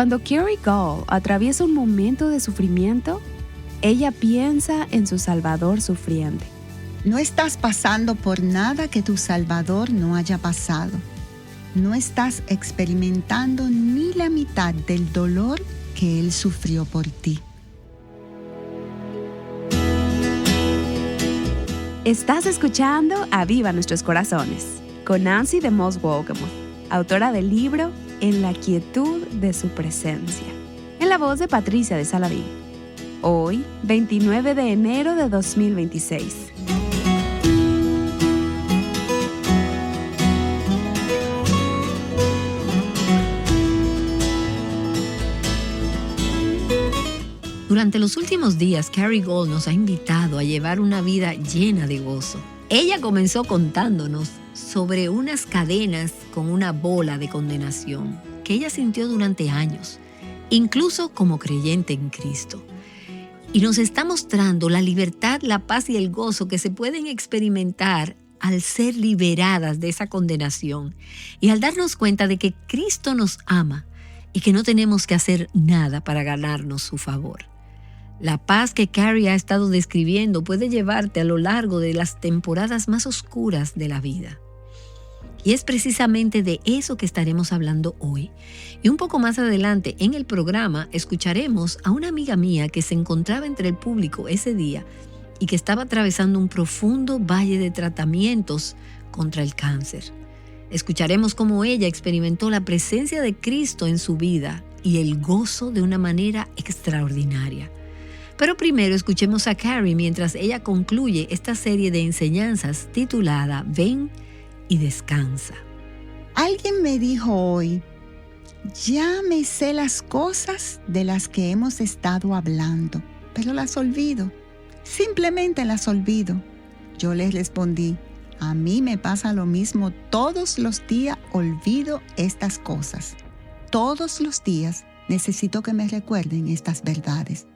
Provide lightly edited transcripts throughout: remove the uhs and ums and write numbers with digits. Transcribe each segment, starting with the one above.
Cuando Carrie Gall atraviesa un momento de sufrimiento, ella piensa en su Salvador sufriente. No estás pasando por nada que tu Salvador no haya pasado. No estás experimentando ni la mitad del dolor que Él sufrió por ti. Estás escuchando Aviva Nuestros Corazones con Nancy DeMoss Wolgemuth, autora del libro En la quietud de su presencia, en la voz de Patricia de Saladín. Hoy, 29 de enero de 2026. Durante los últimos días, Carrie Gall nos ha invitado a llevar una vida llena de gozo. Ella comenzó contándonos sobre unas cadenas con una bola de condenación que ella sintió durante años, incluso como creyente en Cristo. Y nos está mostrando la libertad, la paz y el gozo que se pueden experimentar al ser liberadas de esa condenación y al darnos cuenta de que Cristo nos ama y que no tenemos que hacer nada para ganarnos su favor. La paz que Carrie ha estado describiendo puede llevarte a lo largo de las temporadas más oscuras de la vida. Y es precisamente de eso que estaremos hablando hoy. Y un poco más adelante en el programa escucharemos a una amiga mía que se encontraba entre el público ese día y que estaba atravesando un profundo valle de tratamientos contra el cáncer. Escucharemos cómo ella experimentó la presencia de Cristo en su vida y el gozo de una manera extraordinaria. Pero primero escuchemos a Carrie mientras ella concluye esta serie de enseñanzas titulada Ven y descansa. Alguien me dijo hoy, ya me sé las cosas de las que hemos estado hablando, pero las olvido. Simplemente las olvido. Yo les respondí, a mí me pasa lo mismo todos los días, olvido estas cosas. Todos los días necesito que me recuerden estas verdades.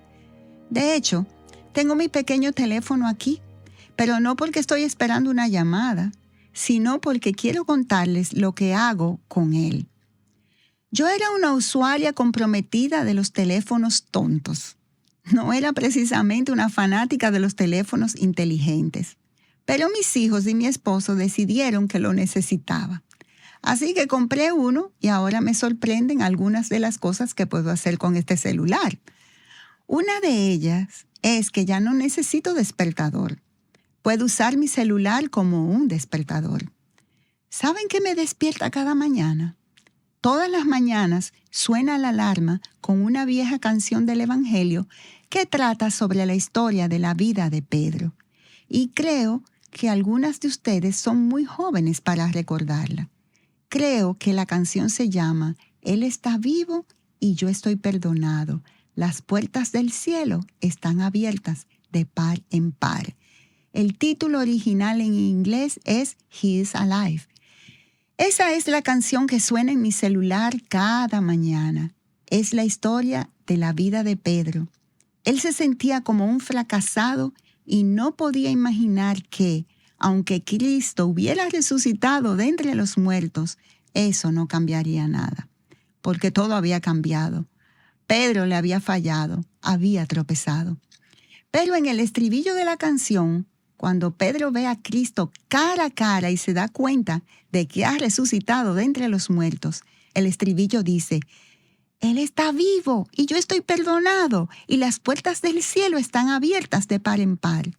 De hecho, tengo mi pequeño teléfono aquí, pero no porque estoy esperando una llamada, sino porque quiero contarles lo que hago con él. Yo era una usuaria comprometida de los teléfonos tontos. No era precisamente una fanática de los teléfonos inteligentes, pero mis hijos y mi esposo decidieron que lo necesitaba. Así que compré uno y ahora me sorprenden algunas de las cosas que puedo hacer con este celular. Una de ellas es que ya no necesito despertador. Puedo usar mi celular como un despertador. ¿Saben qué me despierta cada mañana? Todas las mañanas suena la alarma con una vieja canción del Evangelio que trata sobre la historia de la vida de Pedro. Y creo que algunas de ustedes son muy jóvenes para recordarla. Creo que la canción se llama Él está vivo y yo estoy perdonado. Las puertas del cielo están abiertas de par en par. El título original en inglés es He is Alive. Esa es la canción que suena en mi celular cada mañana. Es la historia de la vida de Pedro. Él se sentía como un fracasado y no podía imaginar que, aunque Cristo hubiera resucitado de entre los muertos, eso no cambiaría nada, porque todo había cambiado. Pedro le había fallado, había tropezado. Pero en el estribillo de la canción, cuando Pedro ve a Cristo cara a cara y se da cuenta de que ha resucitado de entre los muertos, el estribillo dice, Él está vivo y yo estoy perdonado y las puertas del cielo están abiertas de par en par.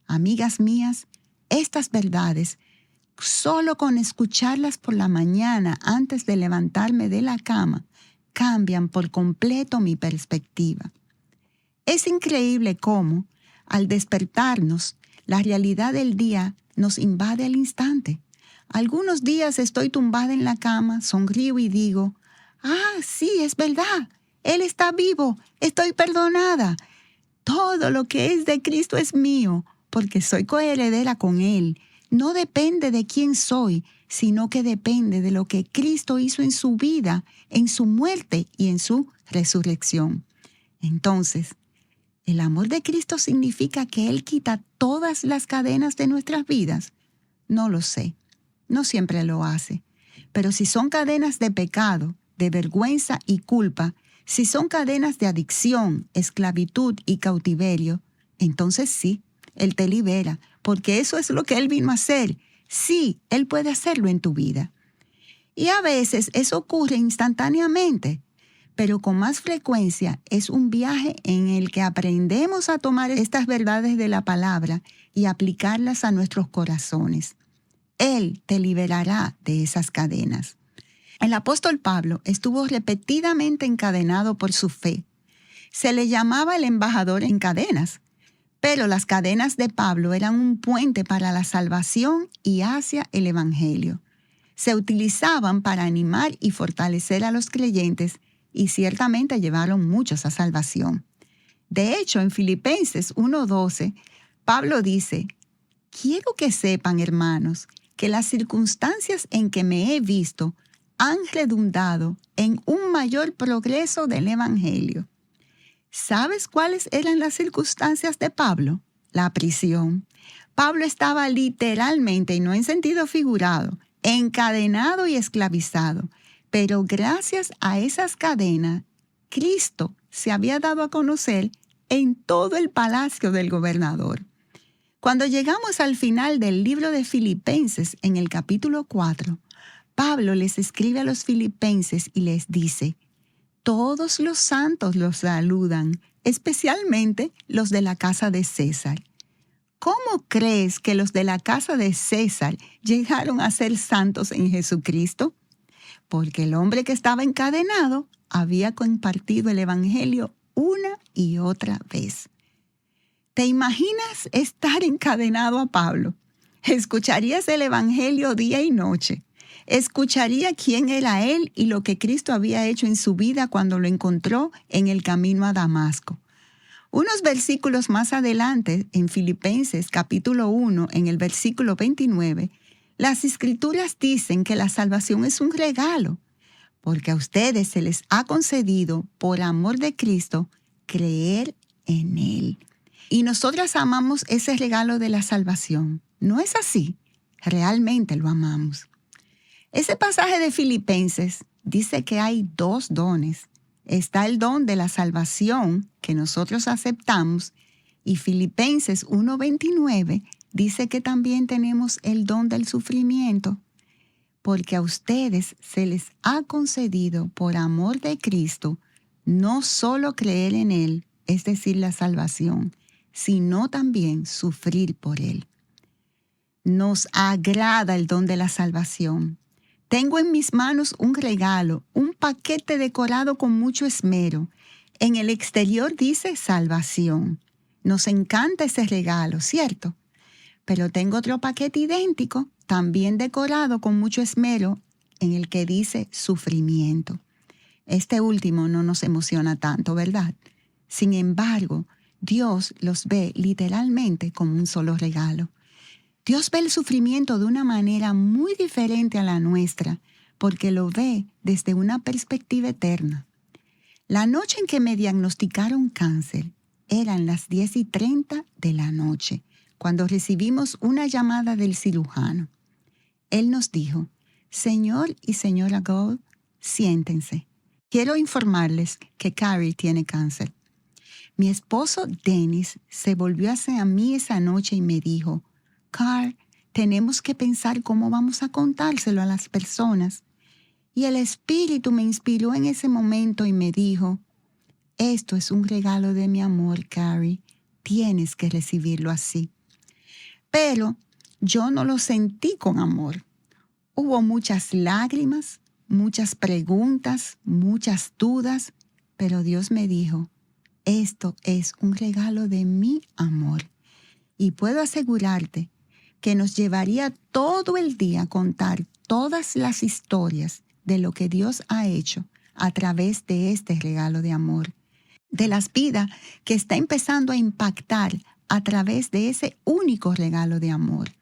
Amigas mías, estas verdades, solo con escucharlas por la mañana antes de levantarme de la cama, cambian por completo mi perspectiva. Es increíble cómo, al despertarnos, la realidad del día nos invade al instante. Algunos días estoy tumbada en la cama, sonrío y digo, sí, es verdad, Él está vivo, estoy perdonada. Todo lo que es de Cristo es mío, porque soy coheredera con Él. No depende de quién soy, sino que depende de lo que Cristo hizo en su vida, en su muerte y en su resurrección. Entonces, ¿el amor de Cristo significa que Él quita todas las cadenas de nuestras vidas? No lo sé. No siempre lo hace. Pero si son cadenas de pecado, de vergüenza y culpa, Si son cadenas de adicción, esclavitud y cautiverio, entonces sí, Él te libera, porque eso es lo que Él vino a hacer. Sí, Él puede hacerlo en tu vida. Y a veces eso ocurre instantáneamente, pero con más frecuencia es un viaje en el que aprendemos a tomar estas verdades de la palabra y aplicarlas a nuestros corazones. Él te liberará de esas cadenas. El apóstol Pablo estuvo repetidamente encadenado por su fe. Se le llamaba el embajador en cadenas, pero las cadenas de Pablo eran un puente para la salvación y hacia el evangelio. Se utilizaban para animar y fortalecer a los creyentes y ciertamente llevaron muchos a salvación. De hecho, en Filipenses 1:12, Pablo dice: «Quiero que sepan, hermanos, que las circunstancias en que me he visto han redundado en un mayor progreso del evangelio». ¿Sabes cuáles eran las circunstancias de Pablo? La prisión. Pablo estaba literalmente, y no en sentido figurado, encadenado y esclavizado. Pero gracias a esas cadenas, Cristo se había dado a conocer en todo el palacio del gobernador. Cuando llegamos al final del libro de Filipenses, en el capítulo 4, Pablo les escribe a los filipenses y les dice: «Todos los santos los saludan, especialmente los de la casa de César». ¿Cómo crees que los de la casa de César llegaron a ser santos en Jesucristo? Porque el hombre que estaba encadenado había compartido el evangelio una y otra vez. ¿Te imaginas estar encadenado a Pablo? Escucharías el evangelio día y noche. Escucharía quién era él y lo que Cristo había hecho en su vida cuando lo encontró en el camino a Damasco. Unos versículos más adelante, en Filipenses capítulo 1, en el versículo 29, las Escrituras dicen que la salvación es un regalo, porque a ustedes se les ha concedido, por amor de Cristo, creer en Él. Y nosotras amamos ese regalo de la salvación. ¿No es así? Realmente lo amamos. Ese pasaje de Filipenses dice que hay dos dones. Está el don de la salvación que nosotros aceptamos, y Filipenses 1:29 dice que también tenemos el don del sufrimiento, porque a ustedes se les ha concedido por amor de Cristo no solo creer en Él, es decir, la salvación, sino también sufrir por Él. Nos agrada el don de la salvación. Tengo en mis manos un regalo, un paquete decorado con mucho esmero. En el exterior dice salvación. Nos encanta ese regalo, ¿cierto? Pero tengo otro paquete idéntico, también decorado con mucho esmero, en el que dice sufrimiento. Este último no nos emociona tanto, ¿verdad? Sin embargo, Dios los ve literalmente como un solo regalo. Dios ve el sufrimiento de una manera muy diferente a la nuestra, porque lo ve desde una perspectiva eterna. La noche en que me diagnosticaron cáncer eran las 10:30 de la noche, cuando recibimos una llamada del cirujano. Él nos dijo: «Señor y señora Gold, siéntense. Quiero informarles que Carrie tiene cáncer». Mi esposo Dennis se volvió hacia mí esa noche y me dijo: «Carl, tenemos que pensar cómo vamos a contárselo a las personas». Y el Espíritu me inspiró en ese momento y me dijo: «Esto es un regalo de mi amor, Carrie. Tienes que recibirlo así». Pero yo no lo sentí con amor. Hubo muchas lágrimas, muchas preguntas, muchas dudas, pero Dios me dijo: «Esto es un regalo de mi amor». Y puedo asegurarte que nos llevaría todo el día a contar todas las historias de lo que Dios ha hecho a través de este regalo de amor, de las vidas que está empezando a impactar a través de ese único regalo de amor.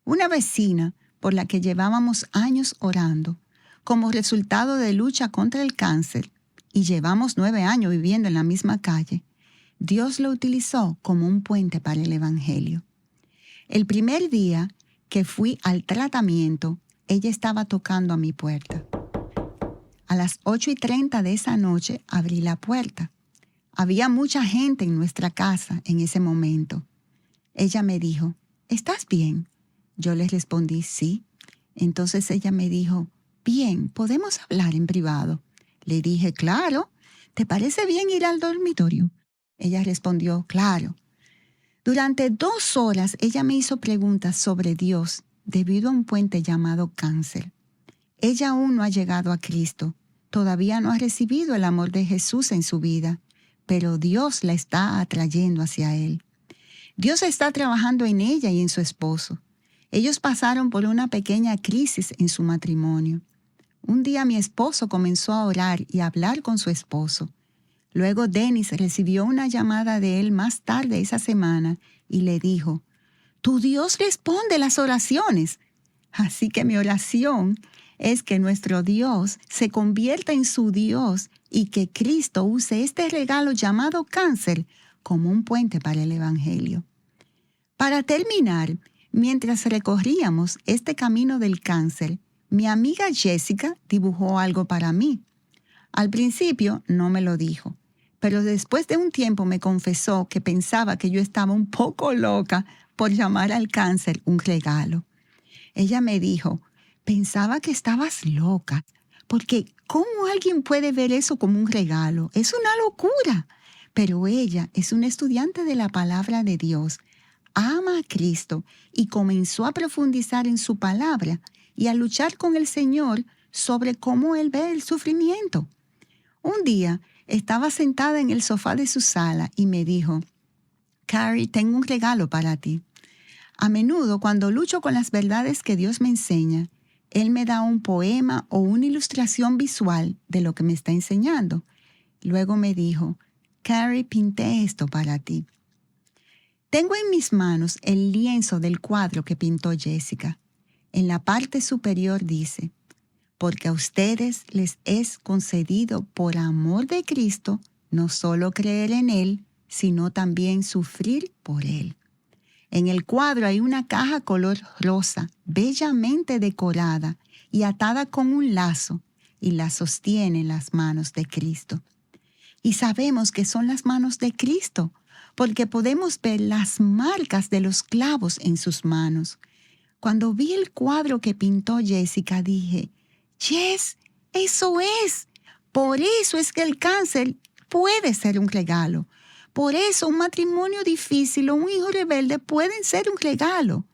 Una vecina por la que llevábamos años orando, como resultado de lucha contra el cáncer, y llevamos 9 años viviendo en la misma calle, Dios lo utilizó como un puente para el evangelio. El primer día que fui al tratamiento, ella estaba tocando a mi puerta. A las 8:30 de esa noche abrí la puerta. Había mucha gente en nuestra casa en ese momento. Ella me dijo, ¿estás bien? Yo le respondí, sí. Entonces ella me dijo, bien, ¿podemos hablar en privado? Le dije, claro. ¿Te parece bien ir al dormitorio? Ella respondió, claro. Durante 2 horas ella me hizo preguntas sobre Dios debido a un puente llamado cáncer. Ella aún no ha llegado a Cristo. Todavía no ha recibido el amor de Jesús en su vida, pero Dios la está atrayendo hacia Él. Dios está trabajando en ella y en su esposo. Ellos pasaron por una pequeña crisis en su matrimonio. Un día mi esposo comenzó a orar y a hablar con su esposo. Luego Dennis recibió una llamada de él más tarde esa semana y le dijo, «Tu Dios responde las oraciones». Así que mi oración es que nuestro Dios se convierta en su Dios y que Cristo use este regalo llamado cáncer como un puente para el Evangelio. Para terminar, mientras recorríamos este camino del cáncer, mi amiga Jessica dibujó algo para mí. Al principio no me lo dijo, pero después de un tiempo me confesó que pensaba que yo estaba un poco loca por llamar al cáncer un regalo. Ella me dijo, pensaba que estabas loca, porque ¿cómo alguien puede ver eso como un regalo? Es una locura. Pero ella es una estudiante de la palabra de Dios, ama a Cristo y comenzó a profundizar en su palabra y a luchar con el Señor sobre cómo Él ve el sufrimiento. Un día estaba sentada en el sofá de su sala y me dijo, «Carrie, tengo un regalo para ti». A menudo, cuando lucho con las verdades que Dios me enseña, Él me da un poema o una ilustración visual de lo que me está enseñando. Luego me dijo, «Carrie, pinté esto para ti». Tengo en mis manos el lienzo del cuadro que pintó Jessica. En la parte superior dice, «Porque a ustedes les es concedido por amor de Cristo no solo creer en Él, sino también sufrir por Él». En el cuadro hay una caja color rosa, bellamente decorada y atada con un lazo, y la sostienen las manos de Cristo. Y sabemos que son las manos de Cristo, porque podemos ver las marcas de los clavos en sus manos. Cuando vi el cuadro que pintó Jessica, dije, «Jess, eso es. Por eso es que el cáncer puede ser un regalo. Por eso un matrimonio difícil o un hijo rebelde pueden ser un regalo».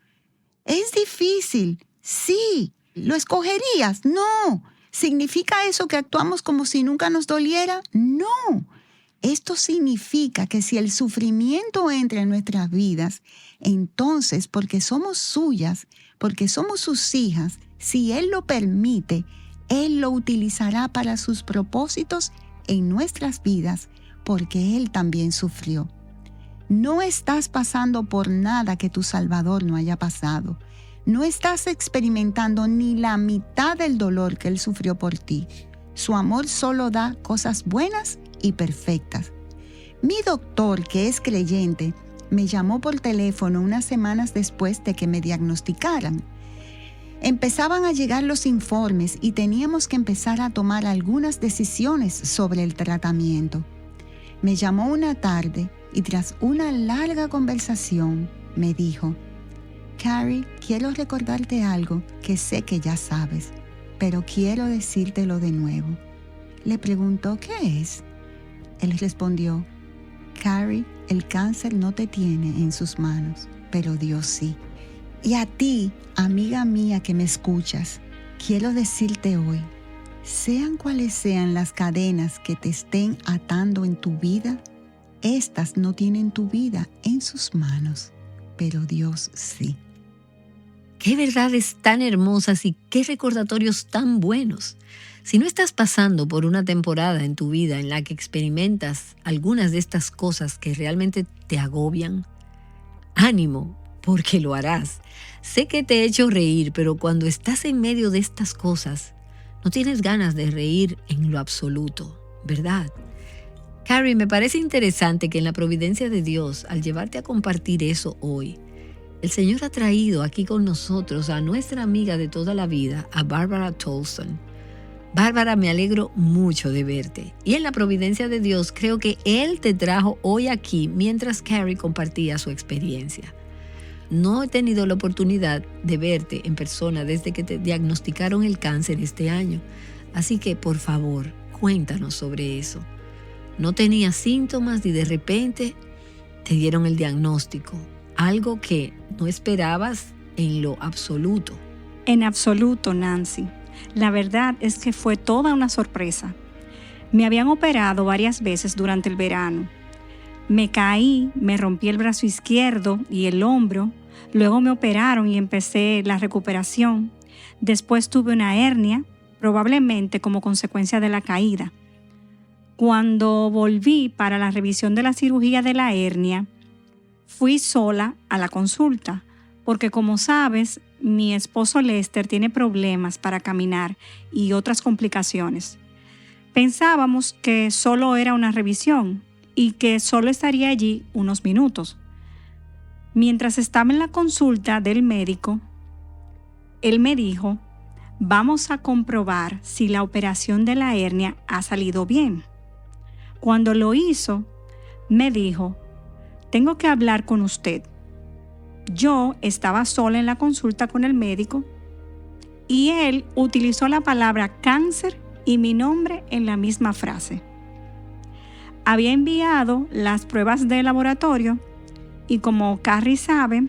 ¿Es difícil? Sí. ¿Lo escogerías? No. ¿Significa eso que actuamos como si nunca nos doliera? No. Esto significa que si el sufrimiento entra en nuestras vidas, entonces, porque somos suyas, porque somos sus hijas, si Él lo permite, Él lo utilizará para sus propósitos en nuestras vidas, porque Él también sufrió. No estás pasando por nada que tu Salvador no haya pasado. No estás experimentando ni la mitad del dolor que Él sufrió por ti. Su amor solo da cosas buenas y perfectas. Mi doctor, que es creyente, me llamó por teléfono unas semanas después de que me diagnosticaran. Empezaban a llegar los informes y teníamos que empezar a tomar algunas decisiones sobre el tratamiento. Me llamó una tarde y tras una larga conversación me dijo, «Carrie, quiero recordarte algo que sé que ya sabes, pero quiero decírtelo de nuevo». Le preguntó, «¿Qué es?». Él respondió, «Carrie, el cáncer no te tiene en sus manos, pero Dios sí». Y a ti, amiga mía que me escuchas, quiero decirte hoy, sean cuales sean las cadenas que te estén atando en tu vida, estas no tienen tu vida en sus manos, pero Dios sí. Qué verdades tan hermosas y qué recordatorios tan buenos. Si no estás pasando por una temporada en tu vida en la que experimentas algunas de estas cosas que realmente te agobian, ánimo, porque lo harás. Sé que te he hecho reír, pero cuando estás en medio de estas cosas, no tienes ganas de reír en lo absoluto, ¿verdad? Carrie, me parece interesante que en la providencia de Dios, al llevarte a compartir eso hoy, el Señor ha traído aquí con nosotros a nuestra amiga de toda la vida, a Barbara Tolson. Bárbara, me alegro mucho de verte. Y en la providencia de Dios, creo que Él te trajo hoy aquí mientras Carrie compartía su experiencia. No he tenido la oportunidad de verte en persona desde que te diagnosticaron el cáncer este año. Así que, por favor, cuéntanos sobre eso. No tenías síntomas y de repente te dieron el diagnóstico. Algo que no esperabas en lo absoluto. En absoluto, Nancy. La verdad es que fue toda una sorpresa. Me habían operado varias veces durante el verano. Me caí, me rompí el brazo izquierdo y el hombro. Luego me operaron y empecé la recuperación. Después tuve una hernia, probablemente como consecuencia de la caída. Cuando volví para la revisión de la cirugía de la hernia, fui sola a la consulta, porque como sabes, mi esposo Lester tiene problemas para caminar y otras complicaciones. Pensábamos que solo era una revisión y que solo estaría allí unos minutos. Mientras estaba en la consulta del médico, él me dijo, vamos a comprobar si la operación de la hernia ha salido bien. Cuando lo hizo, me dijo, tengo que hablar con usted. Yo estaba sola en la consulta con el médico y él utilizó la palabra cáncer y mi nombre en la misma frase. Había enviado las pruebas de laboratorio y como Carrie sabe,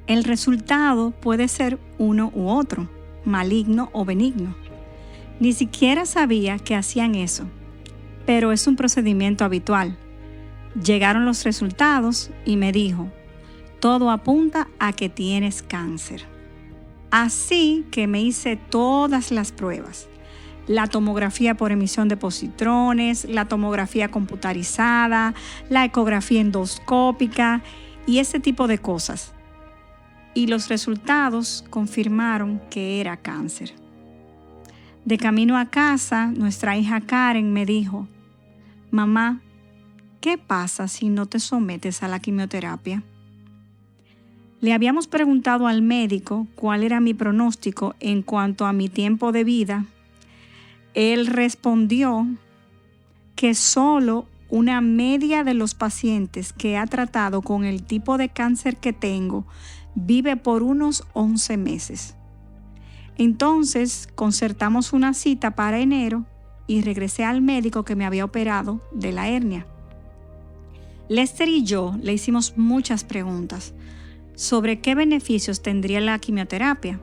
el resultado puede ser uno u otro, maligno o benigno. Ni siquiera sabía que hacían eso, pero es un procedimiento habitual. Llegaron los resultados y me dijo, todo apunta a que tienes cáncer. Así que me hice todas las pruebas. La tomografía por emisión de positrones, la tomografía computarizada, la ecografía endoscópica y ese tipo de cosas. Y los resultados confirmaron que era cáncer. De camino a casa, nuestra hija Karen me dijo, mamá, ¿qué pasa si no te sometes a la quimioterapia? Le habíamos preguntado al médico cuál era mi pronóstico en cuanto a mi tiempo de vida. Él respondió que solo una media de los pacientes que ha tratado con el tipo de cáncer que tengo vive por unos 11 meses. Entonces concertamos una cita para enero y regresé al médico que me había operado de la hernia. Lester y yo le hicimos muchas preguntas sobre qué beneficios tendría la quimioterapia.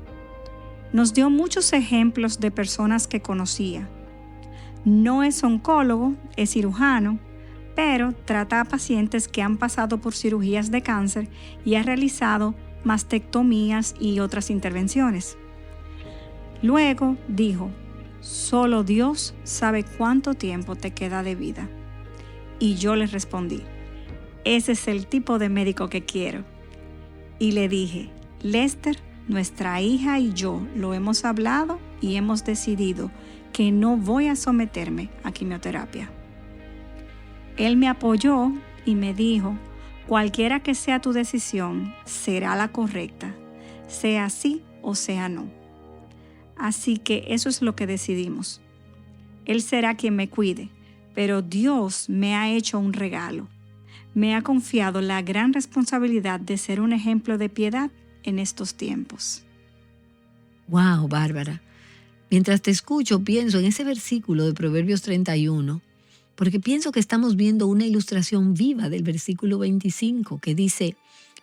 Nos dio muchos ejemplos de personas que conocía. No es oncólogo, es cirujano, pero trata a pacientes que han pasado por cirugías de cáncer y ha realizado mastectomías y otras intervenciones. Luego dijo, solo Dios sabe cuánto tiempo te queda de vida. Y yo le respondí, ese es el tipo de médico que quiero. Y le dije, Lester, nuestra hija y yo lo hemos hablado y hemos decidido que no voy a someterme a quimioterapia. Él me apoyó y me dijo, cualquiera que sea tu decisión, será la correcta, sea sí o sea no. Así que eso es lo que decidimos. Él será quien me cuide, pero Dios me ha hecho un regalo. Me ha confiado la gran responsabilidad de ser un ejemplo de piedad en estos tiempos. Wow, Bárbara. Mientras te escucho, pienso en ese versículo de Proverbios 31, porque pienso que estamos viendo una ilustración viva del versículo 25 que dice,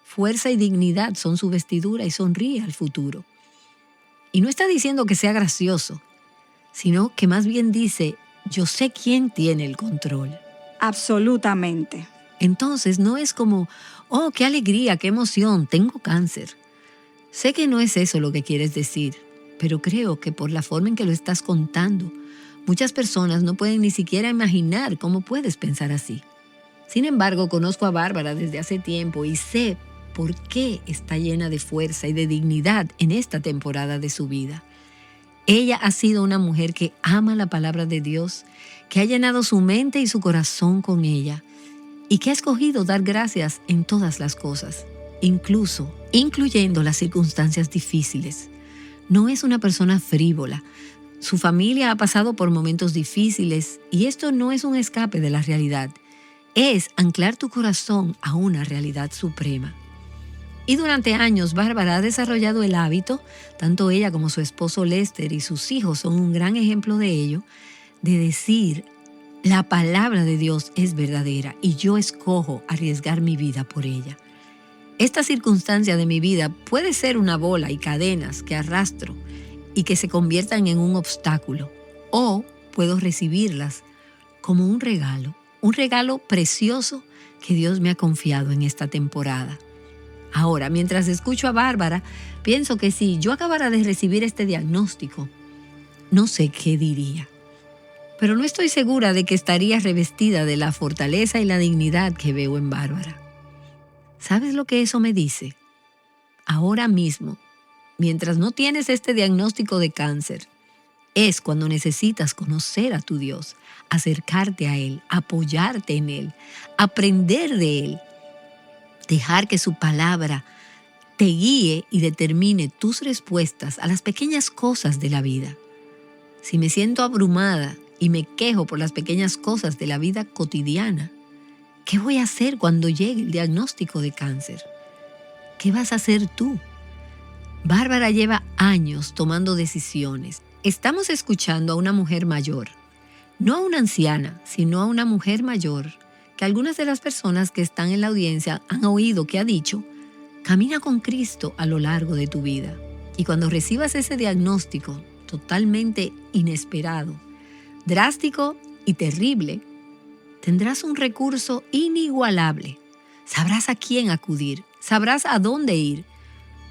fuerza y dignidad son su vestidura y sonríe al futuro. Y no está diciendo que sea gracioso, sino que más bien dice, yo sé quién tiene el control. Absolutamente. Entonces no es como, oh, qué alegría, qué emoción, tengo cáncer. Sé que no es eso lo que quieres decir, pero creo que por la forma en que lo estás contando, muchas personas no pueden ni siquiera imaginar cómo puedes pensar así. Sin embargo, conozco a Bárbara desde hace tiempo y sé por qué está llena de fuerza y de dignidad en esta temporada de su vida. Ella ha sido una mujer que ama la palabra de Dios, que ha llenado su mente y su corazón con ella y que ha escogido dar gracias en todas las cosas, incluyendo las circunstancias difíciles. No es una persona frívola, Su familia ha pasado por momentos difíciles y esto no es un escape de la realidad. Es anclar tu corazón a una realidad suprema. Y durante años, Bárbara ha desarrollado el hábito, tanto ella como su esposo Lester y sus hijos son un gran ejemplo de ello, de decir: la palabra de Dios es verdadera y yo escojo arriesgar mi vida por ella. Esta circunstancia de mi vida puede ser una bola y cadenas que arrastro y que se conviertan en un obstáculo, o puedo recibirlas como un regalo precioso que Dios me ha confiado en esta temporada. Ahora, mientras escucho a Bárbara, pienso que si yo acabara de recibir este diagnóstico, no sé qué diría. Pero no estoy segura de que estaría revestida de la fortaleza y la dignidad que veo en Bárbara. ¿Sabes lo que eso me dice? Ahora mismo, mientras no tienes este diagnóstico de cáncer, es cuando necesitas conocer a tu Dios, acercarte a Él, apoyarte en Él, aprender de Él, dejar que su palabra te guíe y determine tus respuestas a las pequeñas cosas de la vida. Si me siento abrumada y me quejo por las pequeñas cosas de la vida cotidiana, ¿qué voy a hacer cuando llegue el diagnóstico de cáncer? ¿Qué vas a hacer tú? Bárbara lleva años tomando decisiones. Estamos escuchando a una mujer mayor, no a una anciana, sino a una mujer mayor, que algunas de las personas que están en la audiencia han oído que ha dicho: camina con Cristo a lo largo de tu vida. Y cuando recibas ese diagnóstico totalmente inesperado, drástico y terrible, tendrás un recurso inigualable. Sabrás a quién acudir, sabrás a dónde ir,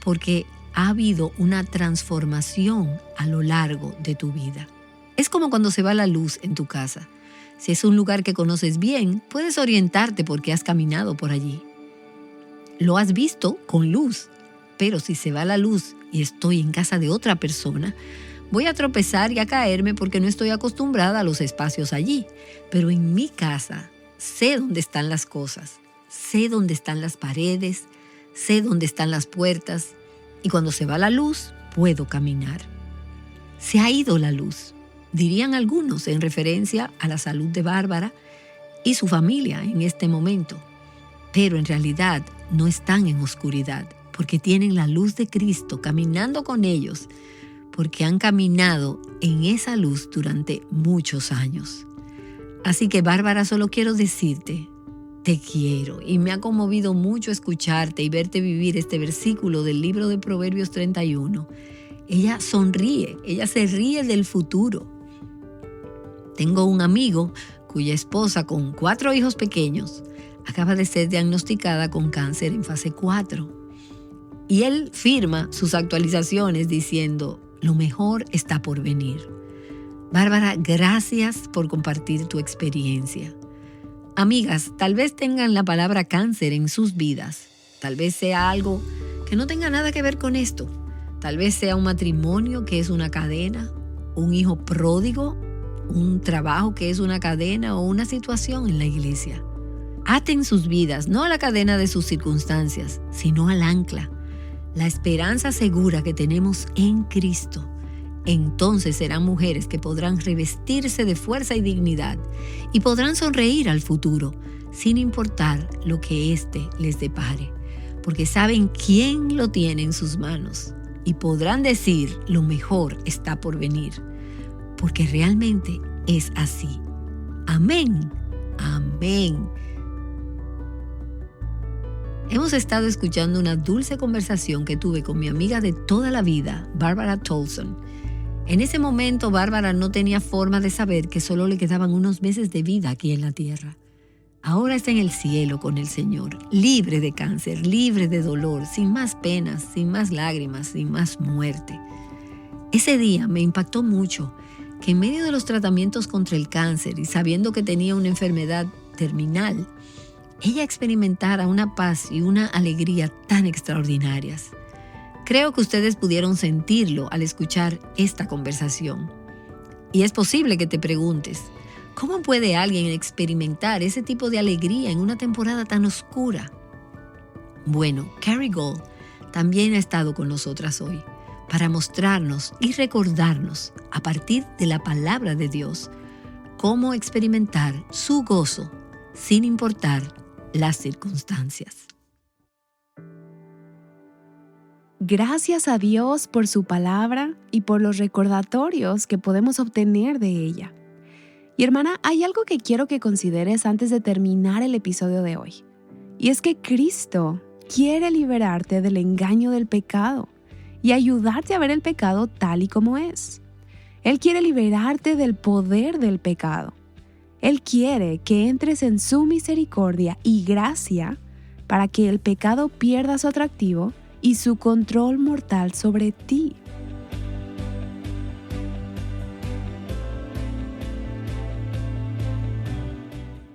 porque ha habido una transformación a lo largo de tu vida. Es como cuando se va la luz en tu casa. Si es un lugar que conoces bien, puedes orientarte porque has caminado por allí. Lo has visto con luz, pero si se va la luz y estoy en casa de otra persona, voy a tropezar y a caerme porque no estoy acostumbrada a los espacios allí. Pero en mi casa sé dónde están las cosas, sé dónde están las paredes, sé dónde están las puertas, y cuando se va la luz puedo caminar. Se ha ido la luz, dirían algunos en referencia a la salud de Bárbara y su familia en este momento. Pero en realidad no están en oscuridad, porque tienen la luz de Cristo caminando con ellos, porque han caminado en esa luz durante muchos años. Así que, Bárbara, solo quiero decirte: te quiero, y me ha conmovido mucho escucharte y verte vivir este versículo del libro de Proverbios 31. Ella sonríe, ella se ríe del futuro. Tengo un amigo cuya esposa, con 4 hijos pequeños, acaba de ser diagnosticada con cáncer en fase 4. Y él firma sus actualizaciones diciendo: lo mejor está por venir. Bárbara, gracias por compartir tu experiencia. Amigas, tal vez tengan la palabra cáncer en sus vidas. Tal vez sea algo que no tenga nada que ver con esto. Tal vez sea un matrimonio que es una cadena, un hijo pródigo, un trabajo que es una cadena o una situación en la iglesia. Aten sus vidas no a la cadena de sus circunstancias, sino al ancla, la esperanza segura que tenemos en Cristo. Entonces serán mujeres que podrán revestirse de fuerza y dignidad y podrán sonreír al futuro sin importar lo que éste les depare, porque saben quién lo tiene en sus manos y podrán decir: lo mejor está por venir, porque realmente es así. Amén. Amén. Hemos estado escuchando una dulce conversación que tuve con mi amiga de toda la vida, Bárbara Tolson. En ese momento, Bárbara no tenía forma de saber que solo le quedaban unos meses de vida aquí en la tierra. Ahora está en el cielo con el Señor, libre de cáncer, libre de dolor, sin más penas, sin más lágrimas, sin más muerte. Ese día me impactó mucho que en medio de los tratamientos contra el cáncer y sabiendo que tenía una enfermedad terminal, ella experimentara una paz y una alegría tan extraordinarias. Creo que ustedes pudieron sentirlo al escuchar esta conversación. Y es posible que te preguntes: ¿cómo puede alguien experimentar ese tipo de alegría en una temporada tan oscura? Bueno, Carrie Gold también ha estado con nosotras hoy, para mostrarnos y recordarnos, a partir de la palabra de Dios, cómo experimentar su gozo sin importar las circunstancias. Gracias a Dios por su palabra y por los recordatorios que podemos obtener de ella. Y hermana, hay algo que quiero que consideres antes de terminar el episodio de hoy. Y es que Cristo quiere liberarte del engaño del pecado y ayudarte a ver el pecado tal y como es. Él quiere liberarte del poder del pecado. Él quiere que entres en su misericordia y gracia para que el pecado pierda su atractivo y su control mortal sobre ti.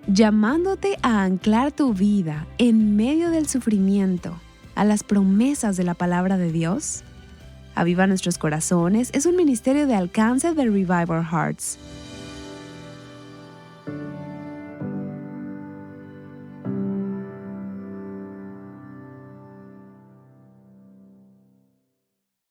Llamándote a anclar tu vida en medio del sufrimiento a las promesas de la palabra de Dios. Aviva Nuestros Corazones es un ministerio de alcance de Revive Our Hearts.